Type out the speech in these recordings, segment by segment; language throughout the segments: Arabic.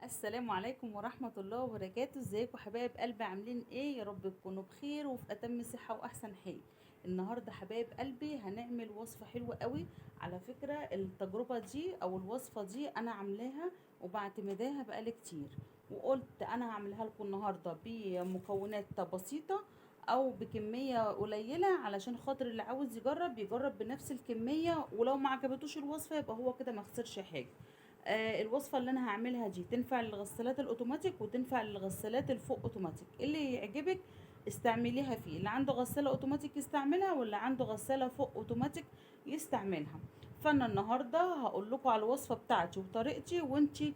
السلام عليكم ورحمة الله وبركاته. ازيكم حبايب قلبي؟ عاملين ايه؟ يا رب تكونوا بخير وفي اتم صحة واحسن حال. النهاردة حبايب قلبي هنعمل وصفة حلوة قوي. على فكرة التجربة دي او الوصفة دي انا عاملاها وبعتمداها بقالي كتير، وقلت انا هعملها لكم النهاردة بمكونات بسيطة او بكمية قليلة، علشان خاطر اللي عاوز يجرب بنفس الكمية، ولو ما عجبتوش الوصفة يبقى هو كده ما خسرش حاجة. الوصفة اللي انا هعملها دي تنفع للغسالات الاوتوماتيك وتنفع للغسالات الفوق اوتوماتيك، اللي يعجبك استعمليها فيه. اللي عنده غسالة اوتوماتيك يستعملها، واللي عنده غسالة فوق اوتوماتيك يستعملها. فانا النهاردة هقول لكم على الوصفة بتاعتي وطريقتي، وانتي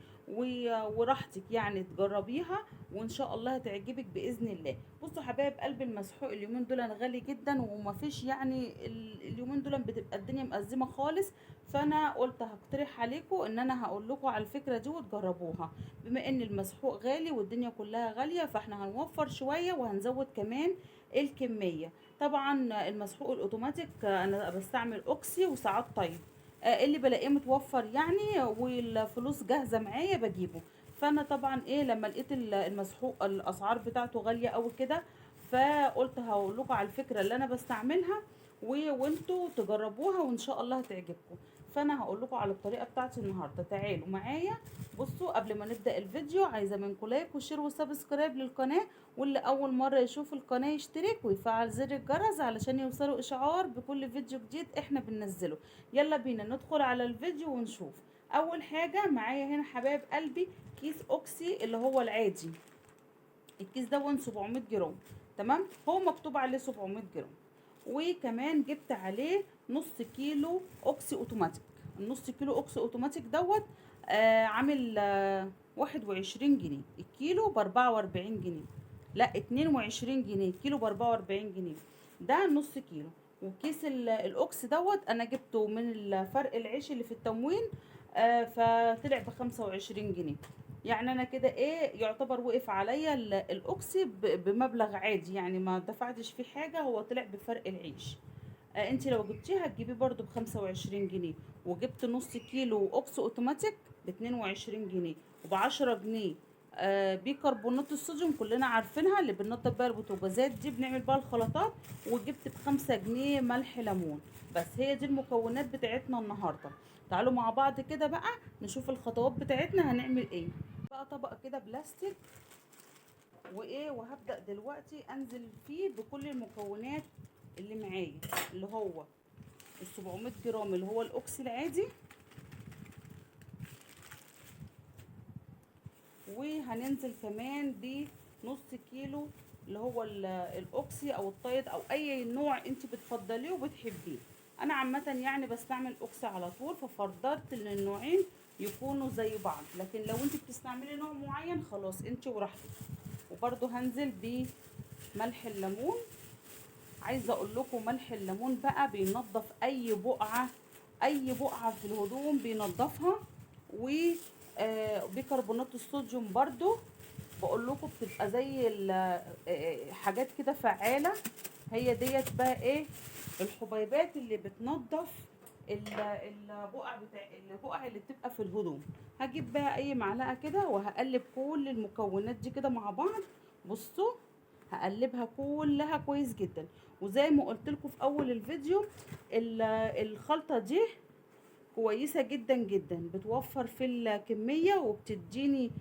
وراحتك يعني تجربيها، وان شاء الله هتعجبك باذن الله. بصوا حبايب قلبي، المسحوق اليومين دول غالي جدا، ومفيش يعني اليومين دول بتبقى الدنيا مأزمة خالص. فانا قلت هقترح عليكم ان انا هقول لكم على الفكره دي وتجربوها. بما ان المسحوق غالي والدنيا كلها غاليه، فاحنا هنوفر شويه وهنزود كمان الكميه. طبعا المسحوق الاوتوماتيك انا بستعمل اوكسي وساعات طيب، اللي بلاقيه متوفر يعني والفلوس جاهزه معايا بجيبه. فانا طبعا ايه لما لقيت المسحوق الاسعار بتاعته غاليه قوي كده، فقلت هقول لكم على الفكره اللي انا بستعملها وانتوا تجربوها وان شاء الله هتعجبكم. فانا هقول لكم على الطريقه بتاعتي النهارده. تعالوا معايا. بصوا قبل ما نبدا الفيديو، عايزه منكم لايك وشير وسبسكرايب للقناه، واللي اول مره يشوف القناه يشترك ويفعل زر الجرس علشان يوصلوا اشعار بكل فيديو جديد احنا بننزله. يلا بينا ندخل على الفيديو ونشوف. اول حاجه معايا هنا حبايب قلبي كيس اوكسي اللي هو العادي. الكيس ده 700 جرام. تمام، هو مكتوب عليه 700 جرام. وكمان جبت عليه نص كيلو اوكسي اوتوماتيك. النص كيلو اوكسي اوتوماتيك عامل 21 جنيه. الكيلو ب44 جنيه. لا، 22 جنيه. الكيلو ب44 جنيه. ده نص كيلو. وكيس الاوكس انا جبته من الفرق العيش اللي في التموين، فطلع ب25 جنيه. يعني انا كده ايه يعتبر وقف عليا الاوكسي بمبلغ عادي، يعني ما دفعتش فيه حاجه، هو طلع بفرق العيش. انت لو جبتيها هتجيبيه برضو ب25 جنيه. وجبت نص كيلو اوكس اوتوماتيك ب22 جنيه وب10 جنيه. بيكربونات الصوديوم كلنا عارفينها، اللي بننضف بيها البوتاجازات دي، بنعمل بيها الخلطات. وجبت ب5 جنيه ملح ليمون. بس هي دي المكونات بتاعتنا النهارده. تعالوا مع بعض كده بقى نشوف الخطوات بتاعتنا هنعمل ايه. بقى طبق كده بلاستيك، وهبدأ دلوقتي انزل فيه بكل المكونات اللي معايا، اللي هو ال 700 جرام اللي هو الاوكسي العادي، وهننزل كمان بنص كيلو اللي هو الاوكسي او الطيد او اي نوع انت بتفضليه وبتحبيه. انا عامه يعني بستعمل اوكسي على طول، ففضلت ان النوعين يكونوا زي بعض، لكن لو انت بتستعملي نوع معين خلاص انت وراحتك. وبرده هنزل بملح الليمون. عايزه اقول لكم ملح الليمون بقى بينظف اي بقعه، اي بقعه في الهدوم بينظفها. و بيكربونات الصوديوم برضو بقول لكم بتبقى زي حاجات كده فعاله. هي ديت بقى ايه الحبيبات اللي بتنظف البقع اللي بتبقى في الهدوم. هجيب بقى اي معلقه كده وهقلب كل المكونات دي كده مع بعض. بصوا، هقلبها كلها كويس جدا. وزي ما قلت لكم في اول الفيديو، الخلطه دي كويسه جدا جدا، بتوفر في الكميه وبتديني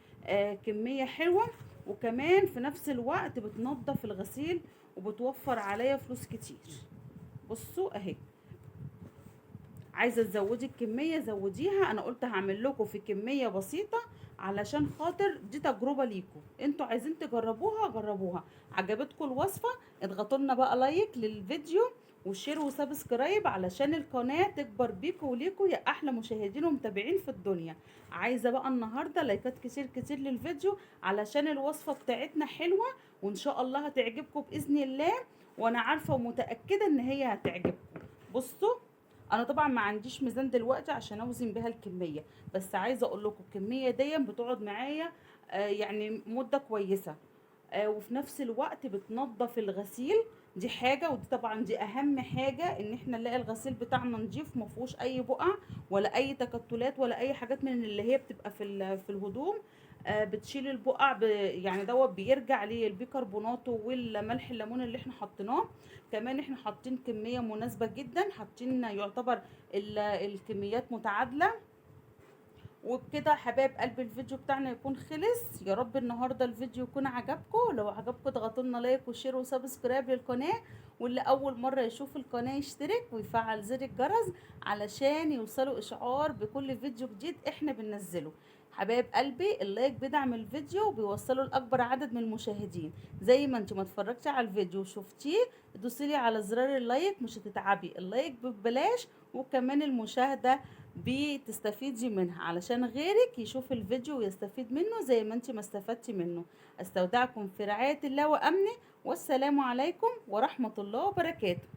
كميه حلوه، وكمان في نفس الوقت بتنظف الغسيل وبتوفر عليا فلوس كتير. بصوا اهي. عايزه تزودي الكميه زوديها، انا قلت هعمل لكم في كميه بسيطه علشان خاطر دي تجربه ليكم، انتوا عايزين تجربوها جربوها. عجبتكم الوصفه؟ اضغطوا لنا بقى لايك للفيديو وشير وسبسكرايب علشان القناه تكبر بيكم وليكم يا احلى مشاهدين ومتابعين في الدنيا. عايزه بقى النهارده لايكات كتير كتير للفيديو علشان الوصفه بتاعتنا حلوه، وان شاء الله هتعجبكم باذن الله، وانا عارفه ومتاكده ان هي هتعجبكم. بصوا، انا طبعا ما عنديش ميزان دلوقتي عشان اوزن بيها الكميه، بس عايزه اقول لكم الكميه دي بتقعد معايا يعني مده كويسه. وفي نفس الوقت بتنظف الغسيل. دي حاجه، ودي طبعا دي اهم حاجه، ان احنا نلاقي الغسيل بتاعنا نضيف ما فيهوش اي بقع ولا اي تكتلات ولا اي حاجات من اللي هي بتبقى في الهدوم. بتشيل البقع يعني دوت بيرجع للبيكربونات والملح الليمون اللي احنا حطيناه. كمان احنا حاطين كميه مناسبه جدا، حاطين يعتبر الكميات متعادله. وبكده يا حبايب قلب الفيديو بتاعنا يكون خلص. يا رب النهارده الفيديو يكون عجبكم. لو عجبكم اضغطوا لنا لايك وشير وسبسكرايب للقناه، واللي اول مره يشوف القناه يشترك ويفعل زر الجرس علشان يوصلوا اشعار بكل فيديو جديد احنا بننزله. حبايب قلبي اللايك بيدعم الفيديو وبيوصله لاكبر عدد من المشاهدين. زي ما انت ما اتفرجتي على الفيديو وشفتيه، دوسيلي على زرار اللايك، مش هتتعبي، اللايك ببلاش، وكمان المشاهده بتستفيدي منها علشان غيرك يشوف الفيديو ويستفيد منه زي ما انت ما استفدتي منه. استودعكم في رعاية الله وأمنه، والسلام عليكم ورحمة الله وبركاته.